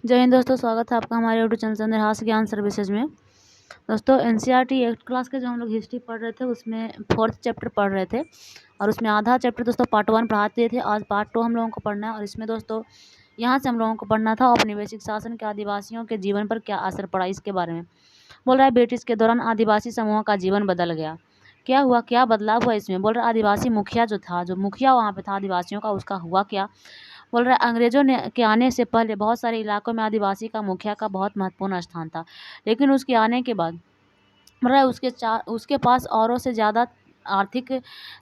जय हिंद दोस्तों, स्वागत है आपका हमारे यूट्यूब चैनल चंद्रहास ज्ञान सर्विसेज में। दोस्तों एनसीईआरटी 8th क्लास के जो हम लोग हिस्ट्री पढ़ रहे थे उसमें 4th चैप्टर पढ़ रहे थे और उसमें आधा चैप्टर दोस्तों पार्ट 1 पढ़ाते थे। आज पार्ट 2 हम लोगों को पढ़ना है और इसमें दोस्तों यहाँ से हम लोगों को पढ़ना था औपनिवेशिक शासन के आदिवासियों के जीवन पर क्या असर पड़ा, इसके बारे में बोल रहा है। ब्रिटिश के दौरान आदिवासी समूह का जीवन बदल गया। क्या हुआ, क्या बदलाव हुआ इसमें? बोल रहा है आदिवासी मुखिया जो था, जो मुखिया वहाँ पे था आदिवासियों का, उसका हुआ क्या। बोल रहा है अंग्रेजों ने के आने से पहले बहुत सारे इलाकों में आदिवासी का मुखिया का बहुत महत्वपूर्ण स्थान था, लेकिन उसके आने के बाद बोल रहा है उसके पास औरों से ज़्यादा आर्थिक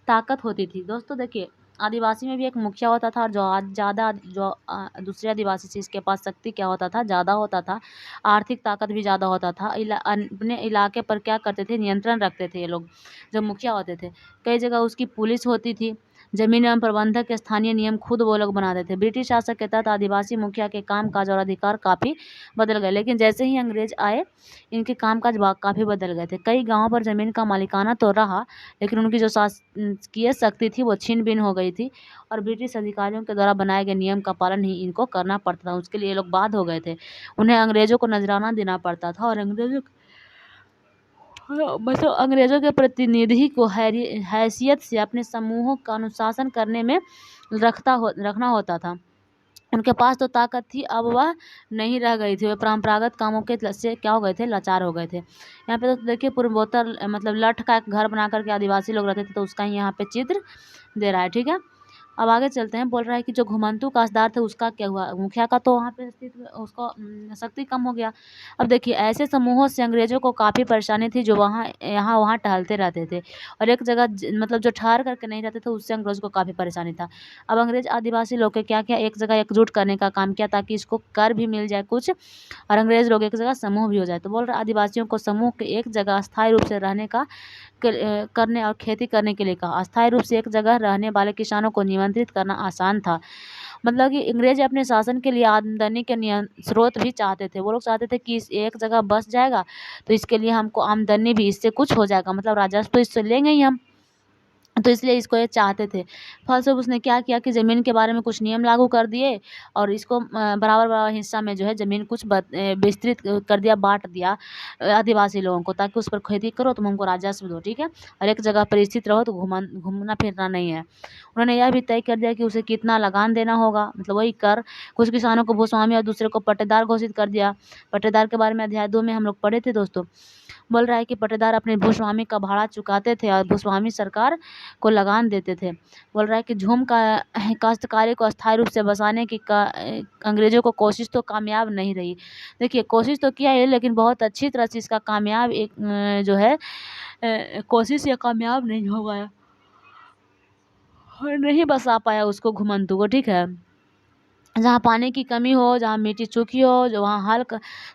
ताकत होती थी। दोस्तों देखिए, आदिवासी में भी एक मुखिया होता था और दूसरे आदिवासी से इसके पास शक्ति क्या होता था, ज़्यादा होता था, आर्थिक ताकत भी ज़्यादा होता था। अपने इलाके पर क्या करते थे, नियंत्रण रखते थे ये लोग जो मुखिया होते थे। कई जगह उसकी पुलिस होती थी। जमीन एवं प्रबंधक के स्थानीय नियम खुद वो लोग बनाते थे। ब्रिटिश शासक के तहत आदिवासी मुखिया के कामकाज और अधिकार काफ़ी बदल गए, लेकिन जैसे ही अंग्रेज आए इनके कामकाज काफ़ी बदल गए थे। कई गांवों पर ज़मीन का मालिकाना तो रहा, लेकिन उनकी जो शासकीय शक्ति थी वो छीन बीन हो गई थी और ब्रिटिश अधिकारियों के द्वारा बनाए गए नियम का पालन ही इनको करना पड़ता था। उसके लिए ये लोग बाध्य हो गए थे। उन्हें अंग्रेज़ों को नजराना देना पड़ता था और अंग्रेज़ों के प्रतिनिधि को हैसियत से अपने समूहों का अनुशासन करने में रखना होता था। उनके पास तो ताकत थी, अब वह नहीं रह गई थी। वे परंपरागत कामों के से क्या हो गए थे, लाचार हो गए थे। यहाँ पे तो देखिए पूर्वोत्तर मतलब लठ का एक घर बना करके आदिवासी लोग रहते थे, तो उसका ही यहाँ पे चित्र दे रहा है। ठीक है, अब आगे चलते हैं। बोल रहा है कि जो घुमंतु कासदार थे उसका क्या हुआ, मुखिया का तो वहाँ पे अस्तित्व उसको शक्ति कम हो गया। अब देखिए ऐसे समूहों से अंग्रेजों को काफ़ी परेशानी थी, जो वहाँ टहलते रहते थे और एक जगह मतलब जो ठहर करके नहीं रहते थे, उससे अंग्रेज़ों को काफ़ी परेशानी था। अब अंग्रेज आदिवासी लोग के क्या किया, एक जगह एकजुट करने का काम किया ताकि इसको कर भी मिल जाए कुछ और अंग्रेज लोग एक जगह समूह भी हो जाए। तो बोल रहे आदिवासियों को समूह के एक जगह अस्थायी रूप से रहने का करने और खेती करने के लिए कहा। अस्थायी रूप से एक जगह रहने वाले किसानों को नियंत्रित करना आसान था। मतलब कि अंग्रेज अपने शासन के लिए आमदनी के स्रोत भी चाहते थे। वो लोग चाहते थे कि इस एक जगह बस जाएगा तो इसके लिए हमको आमदनी भी इससे कुछ हो जाएगा, मतलब राजस्व तो इससे लेंगे ही हम, तो इसलिए इसको ये चाहते थे। फलस्वरूप उसने क्या किया कि ज़मीन के बारे में कुछ नियम लागू कर दिए और इसको बराबर बराबर हिस्सा में जो है ज़मीन कुछ विस्तृत कर दिया, बांट दिया आदिवासी लोगों को, ताकि उस पर खेती करो तुम हमको राजस्व दो। ठीक है, और एक जगह पर स्थित रहो तो घूमना फिरना नहीं है। उन्होंने यह भी तय कर दिया कि उसे कितना लगान देना होगा, मतलब वही कर। कुछ किसानों को भूस्वामी और दूसरे को पट्टेदार घोषित कर दिया। पट्टेदार के बारे में अध्याय 2 में हम लोग पढ़े थे दोस्तों। बोल रहा है कि पट्टेदार अपने भूस्वामी का भाड़ा चुकाते थे और भूस्वामी सरकार को लगान देते थे। बोल रहा है कि झूम का काश्तकारी को अस्थायी रूप से बसाने की अंग्रेजों को कोशिश तो कामयाब नहीं रही। देखिए कोशिश तो किया है, लेकिन बहुत अच्छी तरह से इसका कामयाब एक जो है कोशिश ये कामयाब नहीं हो गया और नहीं बसा पाया उसको, घुमंतु को। ठीक है, जहाँ पानी की कमी हो, जहाँ मिट्टी सूखी हो, जो वहाँ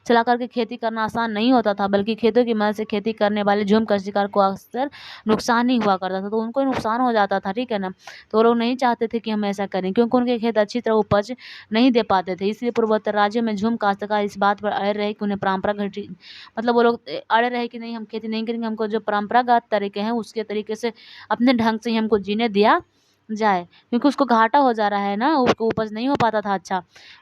चला करके खेती करना आसान नहीं होता था, बल्कि खेतों की मदद से खेती करने वाले झूम काश्तकार को अक्सर नुकसान ही हुआ करता था, तो उनको नुकसान हो जाता था। ठीक है ना, तो वो लोग नहीं चाहते थे कि हम ऐसा करें, क्योंकि उनके खेत अच्छी तरह उपज नहीं दे पाते थे। इसलिए पूर्वोत्तर राज्यों में झूम काश्तकार इस बात पर अड़े रहे कि उन्हें परंपरागत, मतलब वो लोग अड़े रहे कि नहीं हम खेती नहीं करेंगे, हमको जो परंपरागत तरीके हैं उसके तरीके से अपने ढंग से ही हमको जीने दिया जाए, क्योंकि उसको घाटा हो जा रहा है ना, उसको उपज नहीं हो पाता था अच्छा।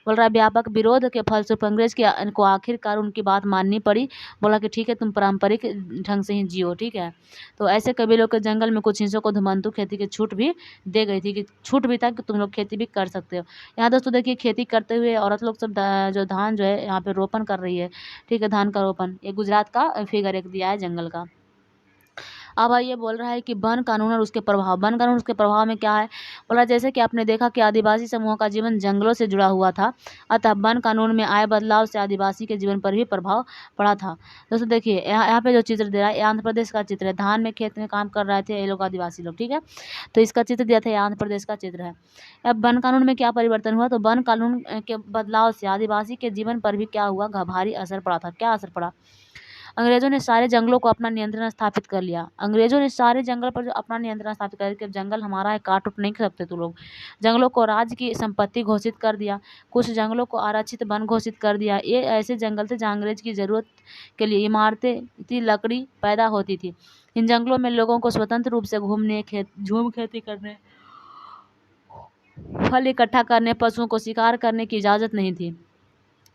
बोल रहा है व्यापक विरोध के फलस्वरूप अंग्रेज को आखिरकार उनकी बात माननी पड़ी। बोला कि ठीक है तुम पारंपरिक ढंग से ही जियो। ठीक है, तो ऐसे कबीलों के जंगल में कुछ हिस्सों को धुमंतु खेती की छूट भी दे गई थी, कि छूट भी था कि तुम लोग खेती भी कर सकते हो। यहाँ दोस्तों देखिए खेती करते हुए औरत लोग सब जो धान जो है यहाँ पे रोपण कर रही है। ठीक है, धान का रोपण, ये गुजरात का फिगर एक दिया है जंगल का। अब ये बोल रहा है कि वन कानून और उसके प्रभाव। वन कानून उसके प्रभाव में क्या है, बोला जैसे कि आपने देखा कि आदिवासी समूह का जीवन जंगलों से जुड़ा हुआ था, अतः वन कानून में आए बदलाव से आदिवासी के जीवन पर भी प्रभाव पड़ा था। दोस्तों देखिए यहाँ पे जो चित्र दे रहा है, ये आंध्र प्रदेश का चित्र है। धान में खेत में काम कर रहे थे ये लोग आदिवासी लोग। ठीक है, तो इसका चित्र दिया था, ये आंध्र प्रदेश का चित्र है। अब वन कानून में क्या परिवर्तन हुआ, तो वन कानून के बदलाव से आदिवासी के जीवन पर भी क्या हुआ, भारी असर पड़ा था। क्या असर पड़ा, अंग्रेजों ने सारे जंगलों को अपना नियंत्रण स्थापित कर लिया। अंग्रेजों ने सारे जंगल पर जो अपना नियंत्रण स्थापित कर लिया कि जंगल हमारा है, काट उठ नहीं सकते तू लोग। जंगलों को राज्य की संपत्ति घोषित कर दिया। कुछ जंगलों को आरक्षित वन घोषित कर दिया। ये ऐसे जंगल थे जहाँ अंग्रेज की जरूरत के लिए इमारतें थी, लकड़ी पैदा होती थी। इन जंगलों में लोगों को स्वतंत्र रूप से घूमने, झूम खेती करने, फल इकट्ठा करने, पशुओं को शिकार करने की इजाज़त नहीं थी।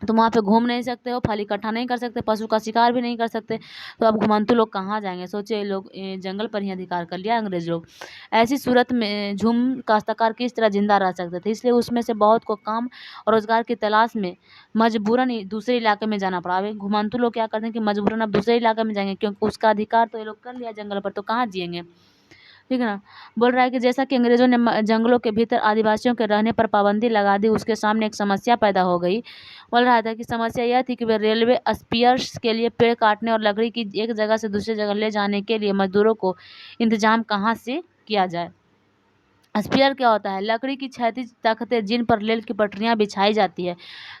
तुम वहाँ पे घूम नहीं सकते हो, फल इकट्ठा नहीं कर सकते, पशु का शिकार भी नहीं कर सकते। तो अब घुमंतु लोग कहाँ जाएंगे? सोचे ये लोग जंगल पर ही अधिकार कर लिया अंग्रेज लोग। ऐसी सूरत में झूम काश्तकार किस तरह जिंदा रह सकते थे? इसलिए उसमें से बहुत को काम और रोजगार की तलाश में मजबूरन दूसरे इलाके में जाना पड़ा। अब घुमंतु लोग क्या करते हैं कि मजबूरन अब दूसरे इलाके में जाएंगे, क्योंकि उसका अधिकार तो ये लोग कर लिया जंगल पर, तो कहाँ जिएंगे? ठीक है ना। बोल रहा है कि जैसा कि अंग्रेजों ने जंगलों के भीतर आदिवासियों के रहने पर पाबंदी लगा दी, उसके सामने एक समस्या पैदा हो गई। बोल रहा था कि समस्या यह थी कि वे रेलवे स्पीयर्स के लिए पेड़ काटने और लकड़ी की एक जगह से दूसरी जगह ले जाने के लिए मजदूरों को इंतजाम कहाँ से किया जाए। स्पीयर क्या होता है? लकड़ी की क्षैतिज तख्ते जिन पर रेल की पटरियां बिछाई जाती है।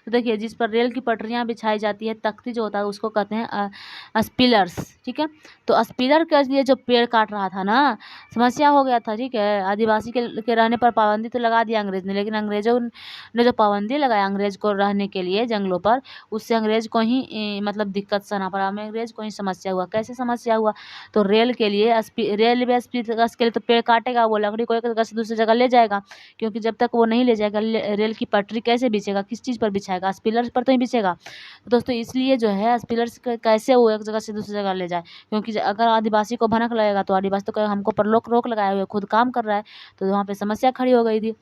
तो देखिए, जिस पर रेल की पटरियां बिछाई जाती है, तख्ती जो होता है उसको कहते हैं स्पिलर्स। ठीक है। तो स्पिलर के लिए जो पेड़ काट रहा था ना, समस्या हो गया था। ठीक है। आदिवासी के रहने पर पाबंदी तो लगा दिया अंग्रेज ने, लेकिन अंग्रेजों ने जो पाबंदी लगाया अंग्रेज को रहने के लिए जंगलों पर, उससे अंग्रेज को ही मतलब दिक्कत सहना पड़ा। अंग्रेज को ही समस्या हुआ। कैसे समस्या हुआ? तो रेल के लिए रेलवे स्पीकर्स के लिए तो पेड़ काटेगा, वो लकड़ी को एक जगह से दूसरी जगह ले जाएगा, क्योंकि जब तक वो नहीं ले जाएगा रेल की पटरी कैसे बिछेगा? किस चीज़ पर बिछाएगा? स्पिलर्स पर तो ही बिछेगा। तो दोस्तों, इसलिए जो है स्पिलर्स कैसे वो एक जगह से दूसरी जगह ले जाए, क्योंकि अगर आदिवासी को भनक लगेगा तो आदिवासी तो कहेगा हमको पर रोक रोक लगाए हुए, खुद काम कर रहा है। तो वहाँ पे समस्या खड़ी हो गई थी।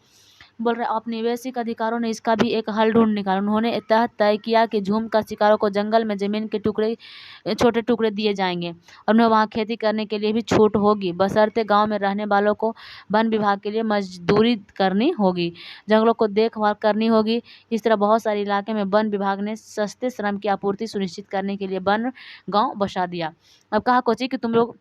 बोल रहे औपनिवेशिक अधिकारों ने इसका भी एक हल ढूंढ निकाला। उन्होंने तय किया कि झूम का शिकारों को जंगल में जमीन के टुकड़े छोटे टुकड़े दिए जाएंगे और उन्हें वहाँ खेती करने के लिए भी छूट होगी, बशर्ते गांव में रहने वालों को वन विभाग के लिए मजदूरी करनी होगी, जंगलों को देखभाल करनी होगी। इस तरह बहुत सारे इलाके में वन विभाग ने सस्ते श्रम की आपूर्ति सुनिश्चित करने के लिए वन गाँव बसा दिया। अब कहा कोची कि तुम लोग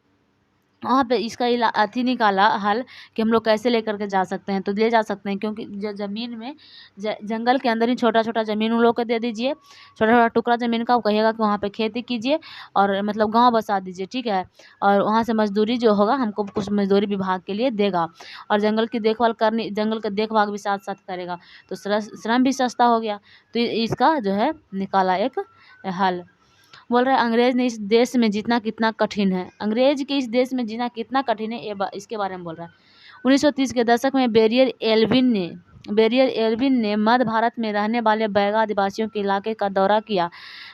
वहाँ पे इसका अथी निकाला हल कि हम लोग कैसे लेकर के जा सकते हैं। तो ले जा सकते हैं, क्योंकि ज़मीन में जंगल के अंदर ही छोटा छोटा ज़मीन उन लोग को दे दीजिए, छोटा छोटा टुकड़ा ज़मीन का, वो कहिएगा कि वहाँ पे खेती कीजिए और मतलब गांव बसा दीजिए। ठीक है। और वहाँ से मजदूरी जो होगा हमको कुछ मजदूरी विभाग के लिए देगा, और जंगल की देखभाल करनी, जंगल का देखभाल भी साथ साथ करेगा, तो श्रम भी सस्ता हो गया। तो इसका जो है निकाला एक हल। बोल रहे अंग्रेज ने इस देश में जीतना कितना कठिन है। अंग्रेज के इस देश में जीना कितना कठिन है, इसके बारे में बोल रहा है। 1930 के दशक में बेरियर एल्विन ने मध्य भारत में रहने वाले बैगा आदिवासियों के इलाके का दौरा किया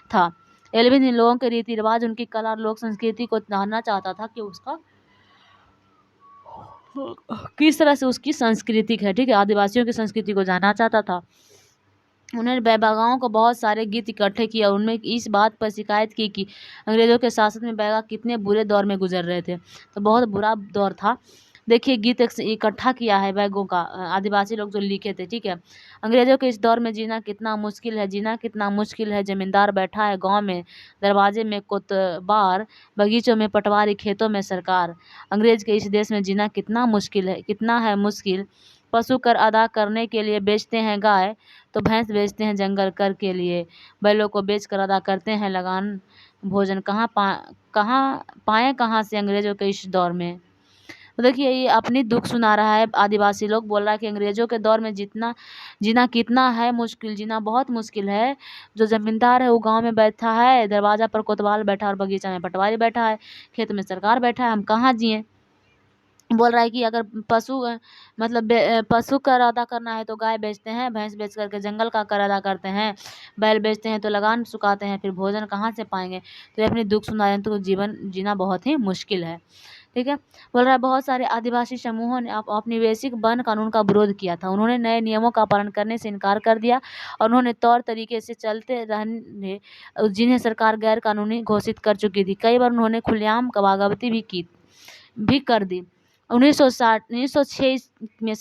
था। एल्विन इन लोगों के रीति रिवाज, उनकी कला और लोक संस्कृति को जानना चाहता था कि उसका किस तरह से उसकी सांस्कृतिक है। ठीक है। आदिवासियों की संस्कृति को जानना चाहता था। उन्होंने बैगाओं को बहुत सारे गीत इकट्ठे किए और उनमें इस बात पर शिकायत की कि अंग्रेजों के शासन में बैगा कितने बुरे दौर में गुजर रहे थे। तो बहुत बुरा दौर था। देखिए, गीत इकट्ठा किया है बैगों का, आदिवासी लोग जो लिखे थे। ठीक है। अंग्रेजों के इस दौर में जीना कितना मुश्किल है, जीना कितना मुश्किल है। जमींदार बैठा है गांव में, दरवाजे में कोतवार, बगीचों में पटवारी, खेतों में सरकार। अंग्रेज के इस देश में जीना कितना मुश्किल है, कितना है मुश्किल। पशु कर अदा करने के लिए बेचते हैं गाय, तो भैंस बेचते हैं जंगल कर के लिए। बैलों को बेच कर अदा करते हैं लगान, भोजन कहाँ पाएँ कहाँ से अंग्रेजों के इस दौर में। तो देखिए, ये अपनी दुख सुना रहा है। आदिवासी लोग बोल रहा है कि अंग्रेजों के दौर में जीना कितना है मुश्किल, जीना बहुत मुश्किल है। जो जमींदार है वो गांव में बैठा है, दरवाजा पर कोतवाल बैठा और बगीचा में पटवारी बैठा है, खेत में सरकार बैठा है, हम कहाँ जिए। बोल रहा है कि अगर मतलब पशु कर अदा करना है तो गाय बेचते हैं, भैंस बेच करके जंगल का कर अदा करते हैं, बैल बेचते हैं तो लगान चुकाते हैं, फिर भोजन कहाँ से पाएंगे। तो ये अपनी दुख सुना रहे हैं, तो जीवन जीना बहुत ही मुश्किल है। ठीक है। बोल रहा है बहुत सारे आदिवासी समूहों ने औपनिवेशिक वन कानून का विरोध किया था। उन्होंने नए नियमों का पालन करने से इनकार कर दिया और उन्होंने तौर तरीके से चलते रहने जिन्हें सरकार गैर कानूनी घोषित कर चुकी थी। कई बार उन्होंने खुलेआम बगावती भी कर दी। 1906 में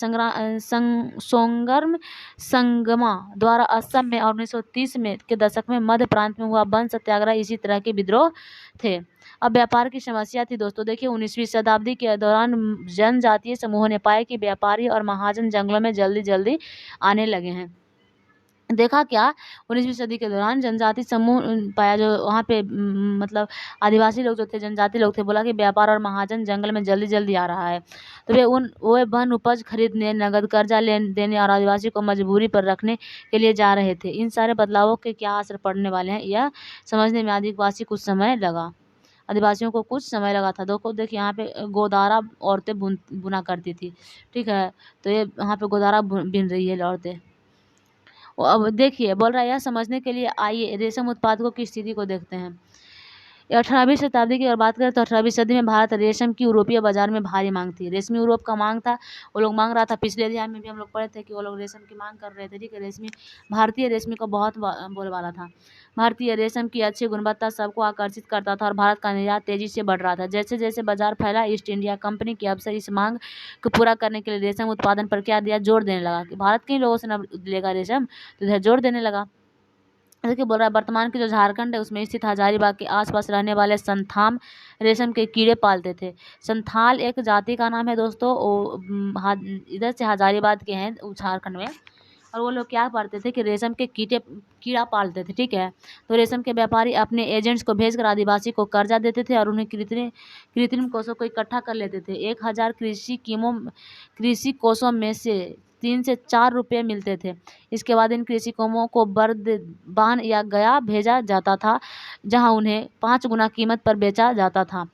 सोंगर्म संगमा द्वारा असम में और 1930 में के दशक में मध्य प्रांत में हुआ वन सत्याग्रह इसी तरह के विद्रोह थे। अब व्यापार की समस्या थी दोस्तों। देखिए, 19वीं शताब्दी के दौरान जनजातीय समूहों ने पाया कि व्यापारी और महाजन जंगलों में जल्दी जल्दी आने लगे हैं। देखा क्या, 19वीं सदी के दौरान जनजाति समूह पाया, जो वहाँ पे मतलब आदिवासी लोग जो थे, जनजाति लोग थे, बोला कि व्यापार और महाजन जंगल में जल्दी जल्दी आ रहा है। तो वे वन उपज खरीदने, नगद कर्जा देने और आदिवासी को मजबूरी पर रखने के लिए जा रहे थे। इन सारे बदलावों के क्या असर पड़ने वाले हैं, यह समझने में आदिवासियों को कुछ समय लगा था। देखिए यहाँ पे गोदारा औरतें बुना करती थी। ठीक है। तो ये यहाँ पे गोदारा बिन रही है औरतें। अब देखिए बोल रहा है, यह समझने के लिए आइए रेशम उत्पादकों की स्थिति को देखते हैं। 18वीं शताब्दी की अगर बात करें तो 18वीं सदी में भारत रेशम की यूरोपीय बाजार में भारी मांग थी। रेशमी यूरोप का मांग था, वो लोग मांग रहा था। पिछले अध्याय में भी हम लोग पढ़े थे कि वो लोग रेशम की मांग कर रहे थे, ठीक है। भारतीय रेशमी को बहुत बोलबाला था। भारतीय रेशम की अच्छी गुणवत्ता सबको आकर्षित करता था और भारत का निर्यात तेजी से बढ़ रहा था। जैसे जैसे बाजार फैला, ईस्ट इंडिया कंपनी की अफसर इस मांग को पूरा करने के लिए रेशम उत्पादन पर क्या दिया, जोर देने लगा कि भारत के ही लोगों से न लेगा रेशम, तो इधर जोर देने लगा। देखिए बोल रहा है, वर्तमान की जो झारखंड है उसमें स्थित हजारीबाग के आसपास रहने वाले संथाम रेशम के कीड़े पालते थे। संथाल एक जाति का नाम है दोस्तों, इधर से हजारीबाग के हैं झारखंड में। और वो लोग क्या पालते थे कि रेशम के कीड़ा पालते थे, ठीक है। तो रेशम के व्यापारी अपने एजेंट्स को भेजकर आदिवासी को कर्जा देते थे और उन्हें कृत्रिम कोषों को इकट्ठा कर लेते थे। 1000 कृषि कोषों में से 3 से 4 रुपये मिलते थे। इसके बाद इन कृषि कोषों को बर्दबान या गया भेजा जाता था, जहां उन्हें 5 गुना कीमत पर बेचा जाता था,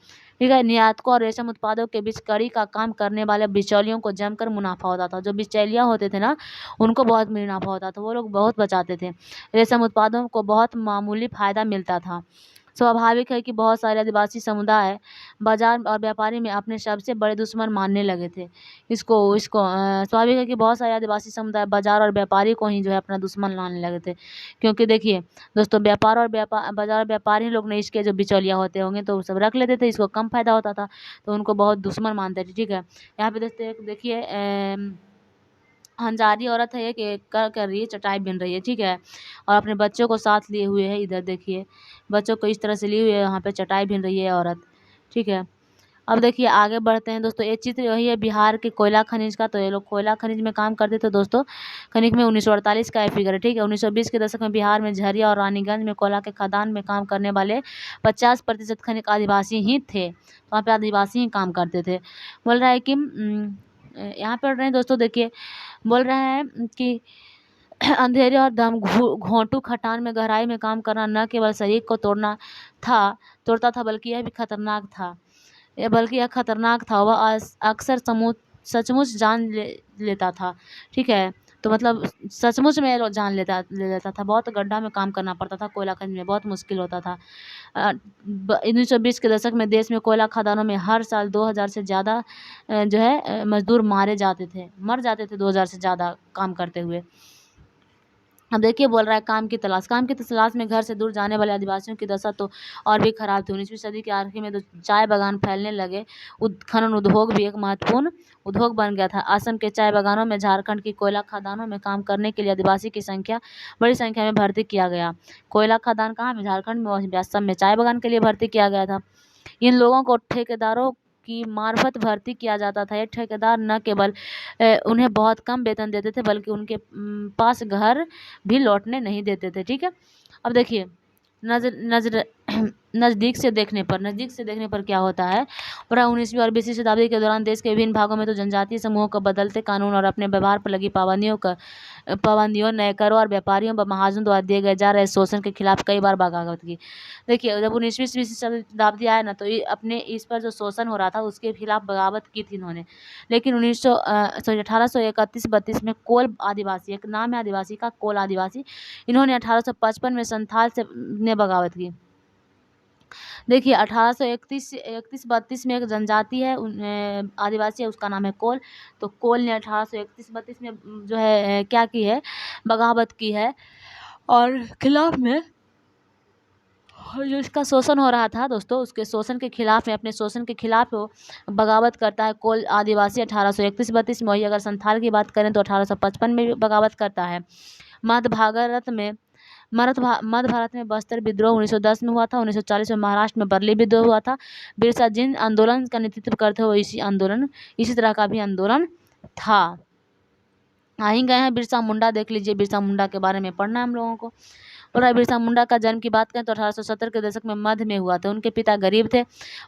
ठीक है। निर्यातकों और रेशम उत्पादों के बीच कड़ी का काम करने वाले बिचौलियों को जमकर मुनाफा होता था। जो बिचौलिया होते थे ना, उनको बहुत मुनाफा होता था, वो लोग बहुत बचाते थे। रेशम उत्पादों को बहुत मामूली फायदा मिलता था। स्वाभाविक है कि बहुत सारे आदिवासी समुदाय बाजार और व्यापारी में अपने सबसे बड़े दुश्मन मानने लगे थे। स्वाभाविक है कि बहुत सारे आदिवासी समुदाय बाजार और व्यापारी को ही जो है अपना दुश्मन मानने लगे थे। क्योंकि देखिए दोस्तों, बाजार और व्यापारी लोग ने इसके जो बिचौलिया होते होंगे तो सब रख लेते थे, इसको कम फायदा होता था तो उनको बहुत दुश्मन मानते थे, ठीक है। यहाँ पे देखिए हंजारी औरत है कि कर रही है, चटाई बिन रही है, ठीक है। और अपने बच्चों को साथ लिए हुए है, इधर देखिए बच्चों को इस तरह से लिए हुए है, यहाँ पे चटाई बिन रही है औरत, ठीक है। अब देखिए आगे बढ़ते हैं दोस्तों। ये चित्र वही है बिहार के कोयला खनिज का। तो ये लोग कोयला खनिज में काम करते थे दोस्तों। खनिज में 1948 का फिगर है, ठीक है। 1920 के दशक में बिहार में झरिया और रानीगंज में कोयला के खदान में काम करने वाले 50% खनिज आदिवासी ही थे। वहाँ पे आदिवासी ही काम करते थे। बोल रहा है कि यहाँ पे पढ़ रहे हैं दोस्तों, देखिए बोल रहे हैं कि अंधेरे और घोंटू खटान में गहराई में काम करना न केवल शरीर को तोड़ता था बल्कि यह खतरनाक था। वह अक्सर सचमुच जान लेता था, ठीक है। तो मतलब सचमुच में जान ले लेता था। बहुत गड्ढा में काम करना पड़ता था, कोयला खनिज में बहुत मुश्किल होता था। 1920 के दशक में देश में कोयला खदानों में हर साल 2000 से ज़्यादा जो है मजदूर मर जाते थे 2000 से ज़्यादा काम करते हुए। अब देखिए बोल रहा है काम की तलाश में घर से दूर जाने वाले आदिवासियों की दशा तो और भी खराब थी। 19वीं सदी के आखिर में तो चाय बागान फैलने लगे। खनन उद्योग भी एक महत्वपूर्ण उद्योग बन गया था। असम के चाय बागानों में, झारखंड की कोयला खदानों में काम करने के लिए आदिवासी की बड़ी संख्या में भर्ती किया गया। कोयला खदान कहाँ में, झारखंड में, और असम में चाय बागान के लिए भर्ती किया गया था। इन लोगों को ठेकेदारों की मार्फत भर्ती किया जाता था। ये ठेकेदार न केवल उन्हें बहुत कम वेतन देते थे बल्कि उनके पास घर भी लौटने नहीं देते थे, ठीक है। अब देखिए नज़दीक से देखने पर क्या होता है। और 19वीं और 20वीं शताब्दी के दौरान देश के विभिन्न भागों में तो जनजातीय समूहों को बदलते कानून और अपने व्यवहार पर लगी पाबंदियों नए करों और व्यापारियों व महाजनों द्वारा दिए गए जा रहे शोषण के खिलाफ कई बार बगावत की। देखिए जब 19वीं शताब्दी आया ना, तो अपने इस पर जो शोषण हो रहा था उसके खिलाफ बगावत की थी इन्होंने। लेकिन 1831-32 में कोल आदिवासी, एक नाम है आदिवासी का, कोल आदिवासी, इन्होंने 1855 में संथाल से ने बगावत की। देखिए 1831-32 में एक जनजाति है आदिवासी है, उसका नाम है कोल। तो कोल ने 1831-32 में जो है क्या की है, बगावत की है और खिलाफ में जो इसका शोषण हो रहा था दोस्तों, उसके शोषण के खिलाफ में, अपने शोषण के खिलाफ वो बगावत करता है कोल आदिवासी 1831-32 में। वही अगर संथाल की बात करें तो 1855 में भी बगावत करता है। मध्य भारत में बस्तर विद्रोह 1910 में हुआ था। 1940 में महाराष्ट्र में बरली विद्रोह हुआ था। बिरसा जिन आंदोलन का नेतृत्व करते हुए इसी तरह का भी आंदोलन था। आ ही गए हैं बिरसा मुंडा, देख लीजिए बिरसा मुंडा के बारे में पढ़ना है हम लोगों को। और बिरसा मुंडा का जन्म की बात करें तो 1870 के दशक में मध्य में हुआ था। उनके पिता गरीब थे।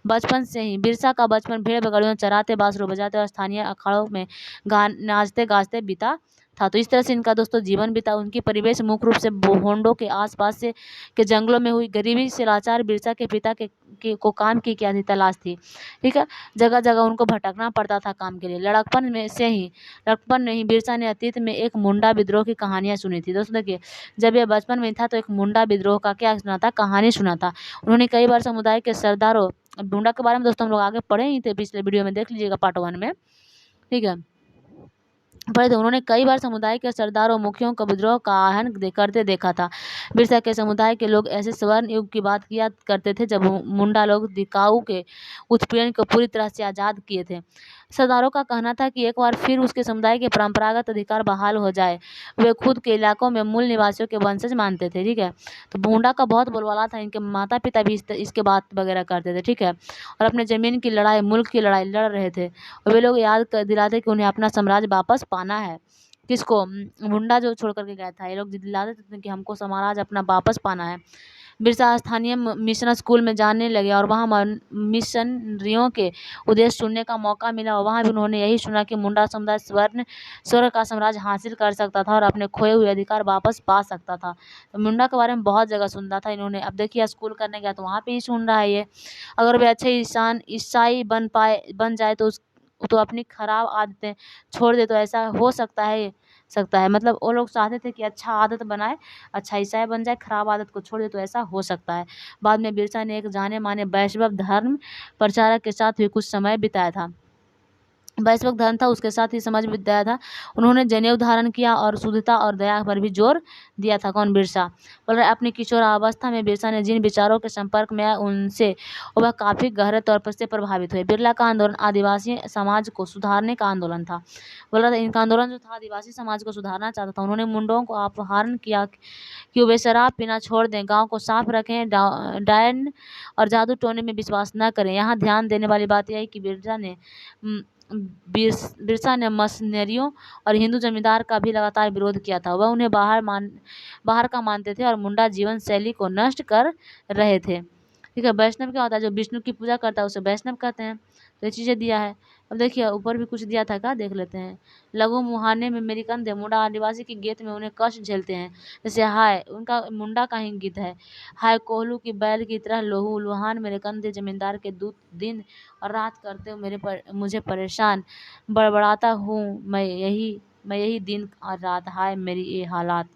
बचपन से ही बिरसा का बचपन भेड़ बकरियों चराते, बांसुरी बजाते और स्थानीय अखाड़ों में नाचते गाजते बीता था। तो इस तरह से इनका दोस्तों जीवन बीता। उनकी परिवेश मुख्य रूप से होंडो के आसपास से के जंगलों में हुई। गरीबी से लाचार बिरसा के पिता को काम की क्या थी, तलाश थी। ठीक है, जगह जगह उनको भटकना पड़ता था काम के लिए। लड़कपन में ही बिरसा ने अतीत में एक मुंडा विद्रोह की कहानियां सुनी थी। दोस्तों देखिए, जब यह बचपन में था तो एक मुंडा विद्रोह का क्या सुना था, कहानी सुना था। उन्होंने कई बार समुदाय के सरदारों, मुंडा के बारे में दोस्तों हम लोग आगे पढ़े ही थे, पिछले वीडियो में देख लीजिएगा पार्ट 1 में। ठीक है, पढ़े थे। उन्होंने कई बार समुदाय के सरदार और मुखियों का विद्रोह का आह्वान करते देखा था। बिरसा के समुदाय के लोग ऐसे स्वर्ण युग की बात किया करते थे जब मुंडा लोग दिकाऊ के उत्पीड़न को पूरी तरह से आज़ाद किए थे। सरदारों का कहना था कि एक बार फिर उसके समुदाय के परंपरागत अधिकार बहाल हो जाए। वे खुद के इलाकों में मूल निवासियों के वंशज मानते थे। ठीक है, तो मुंडा का बहुत बोलबाला था। इनके माता पिता भी इसके बात वगैरह करते थे। ठीक है, और अपने ज़मीन की लड़ाई, मुल्क की लड़ाई लड़ रहे थे। और वे लोग याद दिलाते कि उन्हें अपना साम्राज्य वापस पाना है। किसको? मुंडा जो छोड़ करके गया था, ये लोग दिलाते थे कि हमको साम्राज्य अपना वापस पाना है। बिरसा स्थानीय मिशन स्कूल में जाने लगे और वहाँ मिशनरियों के उद्देश्य सुनने का मौका मिला। और वहाँ भी उन्होंने यही सुना कि मुंडा समुदाय स्वर्ग का साम्राज्य हासिल कर सकता था और अपने खोए हुए अधिकार वापस पा सकता था। तो मुंडा के बारे में बहुत जगह सुनता था इन्होंने। अब देखिए, स्कूल करने गया तो वहाँ पे ही सुन रहा है ये। अगर वे अच्छे ईसाई बन जाए तो अपनी खराब आदतें छोड़ दे तो ऐसा हो सकता है। मतलब वो लोग चाहते थे कि अच्छा आदत बनाए, अच्छा ईसाई बन जाए, खराब आदत को छोड़ दे तो ऐसा हो सकता है। बाद में बिरसा ने एक जाने माने वैष्णव धर्म प्रचारक के साथ भी कुछ समय बिताया था। वैष्णव धर्म था, उसके साथ ही समाज विद्या था। उन्होंने जनेऊ धारण किया और शुद्धता और दया पर भी जोर दिया था। कौन? बिरसा। बोल रहे अपनी किशोरावस्था में बिरसा ने जिन विचारों के संपर्क में आया उनसे वह काफ़ी गहरे तौर पर से प्रभावित हुए। बिरला का आंदोलन आदिवासी समाज को सुधारने का आंदोलन था। बोल रहा था इनका आंदोलन जो था आदिवासी समाज को सुधारना चाहता था। उन्होंने मुंडों को अपहरण किया कि वे शराब पीना छोड़ दें, गाँव को साफ रखें, डायन और जादू टोने में विश्वास न करें। यहाँ ध्यान देने वाली बात यह है कि बिरसा ने मशीनरियों और हिंदू जमींदार का भी लगातार विरोध किया था। वह उन्हें बाहर का मानते थे और मुंडा जीवन शैली को नष्ट कर रहे थे। ठीक है, वैष्णव क्या होता है? जो विष्णु की पूजा करता है उसे वैष्णव कहते हैं। तो ये चीज़ें दिया है। अब देखिए ऊपर भी कुछ दिया था, क्या देख लेते हैं। लघु मुहाने में मेरी कंधे, मुंडा आदिवासी के गीत में उन्हें कष्ट झेलते हैं। जैसे हाय, उनका मुंडा का ही गीत है। हाय कोहलू की बैल की तरह लोहू लुहान मेरे कंधे, जमींदार के दूत दिन और रात करते हो मुझे परेशान, बड़बड़ाता हूँ मैं यही दिन और रात, हाय मेरी ये हालात,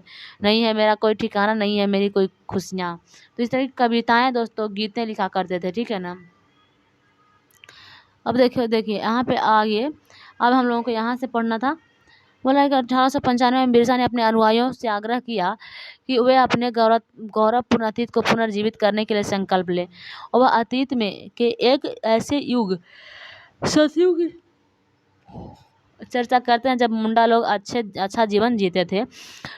नहीं है मेरा कोई ठिकाना, नहीं है मेरी कोई खुशियाँ। तो इस तरह की कविताएं दोस्तों, गीतें लिखा करते थे। ठीक है ना। अब देखिए यहाँ पे आगे, अब हम लोगों को यहाँ से पढ़ना था। बोला कि 1895 में बिरसा ने अपने अनुयायियों से आग्रह किया कि वे अपने गौरवपूर्ण अतीत को पुनर्जीवित करने के लिए संकल्प लें। और वह अतीत में के एक ऐसे युग, सतयुग चर्चा करते हैं जब मुंडा लोग अच्छा जीवन जीते थे,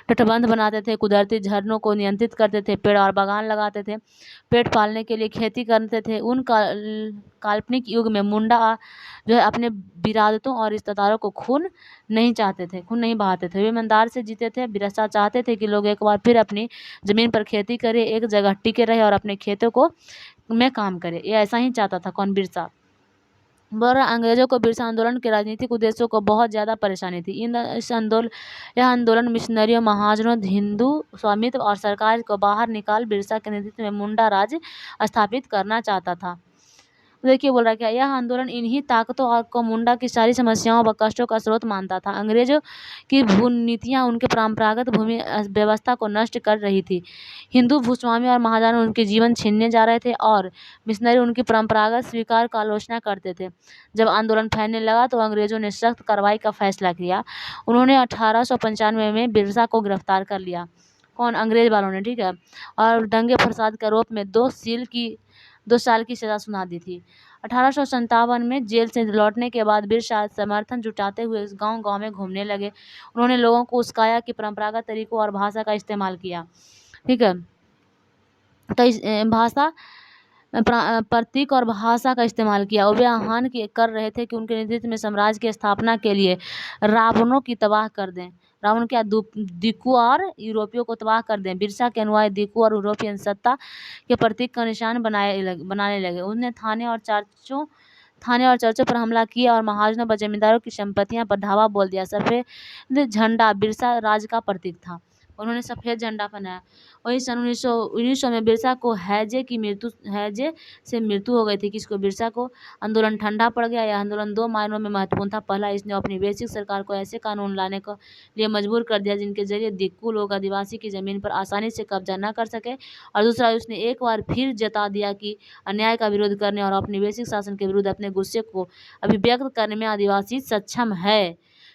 तटबंध बनाते थे, कुदरती झरनों को नियंत्रित करते थे, पेड़ और बागान लगाते थे, पेट पालने के लिए खेती करते थे। उन काल्पनिक युग में मुंडा जो है अपने बिरादतों और रिश्तेदारों को खून नहीं बहाते थे। वे ईमानदार से जीते थे। बिरसा चाहते थे कि लोग एक बार फिर अपनी ज़मीन पर खेती करें, एक जगह टिके रहे और अपने खेतों में काम करें। ये ऐसा ही चाहता था। कौन? बिरसा। पर अंग्रेजों को बिरसा आंदोलन के राजनीतिक उद्देश्यों को बहुत ज़्यादा परेशानी थी। यह आंदोलन मिशनरियों, महाजनों, हिंदू स्वामित्व और सरकार को बाहर निकाल बिरसा के नेतृत्व में मुंडा राज स्थापित करना चाहता था। देखिए बोल रहा है क्या, यह आंदोलन इन्हीं ताकतों और को मुंडा की सारी समस्याओं व कष्टों का स्रोत मानता था। अंग्रेजों की नीतियाँ उनके परंपरागत भूमि व्यवस्था को नष्ट कर रही थी। हिंदू भूस्वामी और महाजन उनके जीवन छीनने जा रहे थे और मिशनरी उनकी परंपरागत स्वीकार का आलोचना करते थे। जब आंदोलन फैलने लगा तो अंग्रेजों ने सख्त कार्रवाई का फैसला किया। उन्होंने 1895 में बिरसा को गिरफ्तार कर लिया। कौन? अंग्रेज वालों ने। ठीक है, और दंगे फसाद के आरोप में 2 साल की सज़ा सुना दी थी। 1857 में जेल से लौटने के बाद बिरसा समर्थन जुटाते हुए गांव-गांव में घूमने लगे। उन्होंने लोगों को उस्काया कि परंपरागत तरीकों और भाषा का इस्तेमाल किया। ठीक है, तो इस भाषा प्रतीक और भाषा का इस्तेमाल किया। और वे आह्वान कर रहे थे कि उनके नेतृत्व में साम्राज्य की स्थापना के लिए रावणों की तबाह कर दें। रावण क्या? दिकू और यूरोपियों को तबाह कर दें। बिरसा के अनुयायी दिकू और यूरोपियन सत्ता के प्रतीक का निशान बनाने लगे। उन्हें थाने और थाने और चर्चों पर हमला किया और महाजनों व जमींदारों की संपत्तियां पर धावा बोल दिया। सफेद झंडा बिरसा राज का प्रतीक था, उन्होंने सफेद झंडा पहनाया। वही सन 1900 में बिरसा को हैजे से मृत्यु हो गई थी। किसको? बिरसा को। आंदोलन ठंडा पड़ गया। यह आंदोलन 2 मायनों में महत्वपूर्ण था। पहला, इसने अपनी बेसिक सरकार को ऐसे कानून लाने को लिए मजबूर कर दिया जिनके जरिए दिक्कू लोग आदिवासी की जमीन पर आसानी से कब्जा न कर सके। और दूसरा, उसने एक बार फिर जता दिया कि अन्याय का विरोध करने और अपनी बेसिक शासन के विरुद्ध अपने गुस्से को अभिव्यक्त करने में आदिवासी सक्षम है।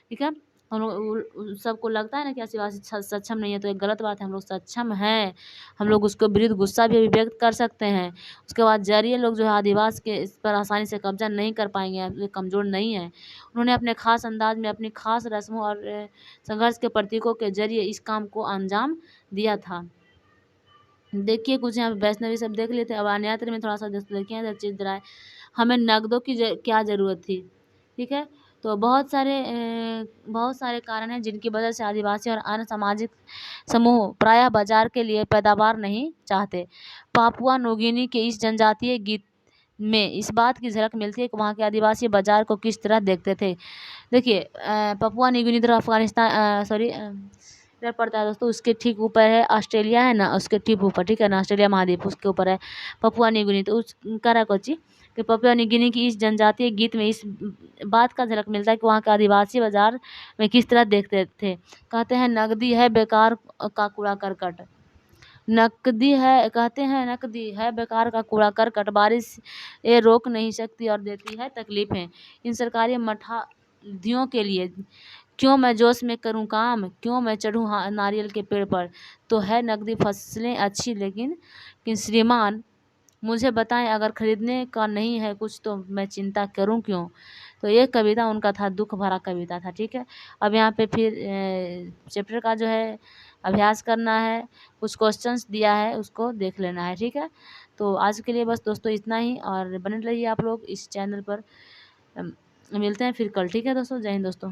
ठीक है, हम लोग सबको लगता है ना कि आदिवासी सक्षम नहीं है, तो एक गलत बात है। हम लोग सक्षम हैं, हम लोग उसको विरुद्ध गुस्सा भी अभिव्यक्त कर सकते हैं। उसके बाद जरिए लोग जो है आदिवासी के इस पर आसानी से कब्जा नहीं कर पाएंगे, ये कमज़ोर नहीं है। उन्होंने अपने खास अंदाज में अपनी खास रस्मों और संघर्ष के प्रतीकों के जरिए इस काम को अंजाम दिया था। देखिए कुछ यहाँ पे वैष्णवी सब देख लेते हैं। अब अन्यत्र में थोड़ा सा देखिए इधर चीज रहा है, हमें नगदों की क्या ज़रूरत थी। ठीक है, तो बहुत सारे कारण हैं जिनकी वजह से आदिवासी और अन्य सामाजिक समूह प्रायः बाजार के लिए पैदावार नहीं चाहते। पापुआ नौगिनी के इस जनजातीय गीत में इस बात की झलक मिलती है कि वहाँ के आदिवासी बाजार को किस तरह देखते थे। देखिए पपुआ न्यू गिनी अफगानिस्तान इधर पड़ता है दोस्तों, उसके ठीक ऊपर है ऑस्ट्रेलिया है ना, उसके ठीक ऊपर, ठीक है ना, ऑस्ट्रेलिया महाद्वीप उसके ऊपर है पपुआ न्यू गिनी। तो उस करा कोची कि पपुआ न्यू गिनी की इस जनजातीय गीत में इस बात का झलक मिलता है कि वहाँ के आदिवासी बाजार में किस तरह देखते थे। कहते हैं नकदी है बेकार का कूड़ा करकट, नकदी है, कहते हैं नकदी है बेकार का कूड़ा करकट, बारिश ये रोक नहीं सकती और देती है तकलीफें। इन सरकारी मठाधियों के लिए क्यों मैं जोश में करूं काम, क्यों मैं चढ़ूं नारियल के पेड़ पर। तो है नकदी फसलें अच्छी, लेकिन श्रीमान मुझे बताएं अगर खरीदने का नहीं है कुछ तो मैं चिंता करूं क्यों। तो ये कविता उनका था, दुख भरा कविता था। ठीक है, अब यहाँ पे फिर चैप्टर का जो है अभ्यास करना है, कुछ क्वेश्चंस दिया है उसको देख लेना है। ठीक है, तो आज के लिए बस दोस्तों इतना ही, और बने रहिए आप लोग इस चैनल पर। मिलते हैं फिर कल। ठीक है दोस्तों, जय हिंद दोस्तों।